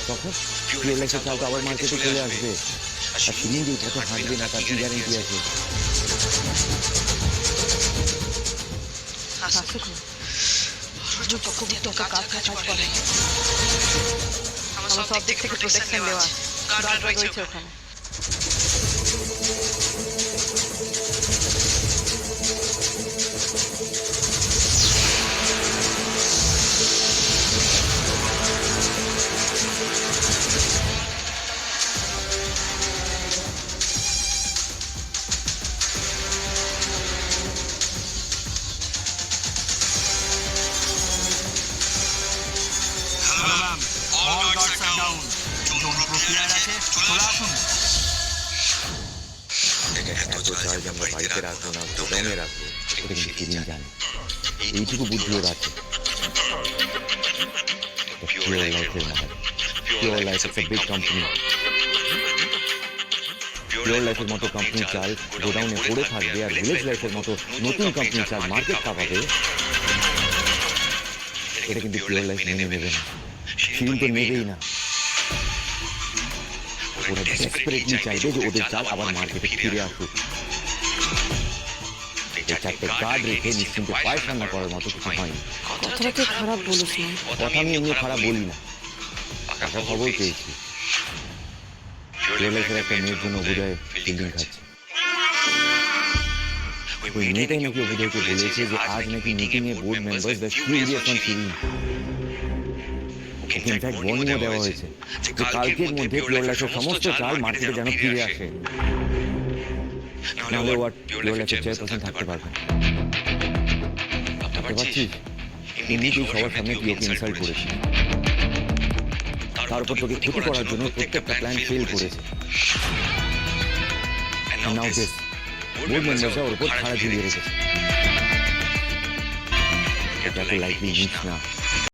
তখন পিওর লাইফের চাল তো আবার মার্কেটে চলে আসবে, আর সেদিন যে পথে হাঁটবে না তার কি গ্যারেন্টি আছে? আমার সব দিক থেকে প্রোটেকশন দেওয়া গার্ড রয়েছে ওখানে। এত চাল যে আমরা বাড়িতে রাখবো না, গোডাউনে রাখবো, এটা কিন্তু ফিরিয়ে জানে। এইটুকু বুদ্ধি ওর আছে। পিওর লাইফের মাল, পিওর লাইফ একটা বিগ কোম্পানি। পিওর লাইফের মতো কোম্পানির চাল গোডাউনে পড়ে থাকবে, আর ভিলেজ লাইফের মতো নতুন কোম্পানির চাল মার্কেট কাঁপাবে, এটা কিন্তু পিওর লাইফ মেনে নেবে না। শিরিন তো নেবেই না। ওরা ডেসপারেটলি চাইবে যে ওদের চাল আবার মার্কেটে ফিরে আসুক। এই চারটে গার্ড রেখে নিশ্চিন্তে পায়খানা করার মতো কিছু হয়নি। কথাটা তুই খারাপ বলিস না। কথা আমি এমনি খারাপ বলি না, একটা খবর পেয়েছি। পিওর লাইফের একটা মেয়ের জন্য অভিদয় ফিল্ডিং খাচ্ছে। ওই মেয়েটাই নাকি অভিদয়কে বলেছে যে আজ নাকি মিটিংয়ে board members the furious on Shirin. In fact ওয়ার্নিংও দেওয়া হয়েছে যে কালকের মধ্যে পিওর লাইফের সমস্ত চাল মার্কেটে যেন ফিরে আসে, নাহলে ও আর পিওর লাইফের চেয়ারপারসন থাকতে পারবে না। ভাবতে পারছিস, এমনিতেই সবার সামনে তুই ওকে ইনসাল্ট করেছিস, তার উপর তোকে ক্ষতি করার জন্য প্রত্যেকটা প্ল্যান ফেল করেছে। নাও দিস বোর্ড মেম্বাররা ওর উপর খাড়া ঝুলিয়ে রেখেছে। এটা তো লাইফলি নিস না।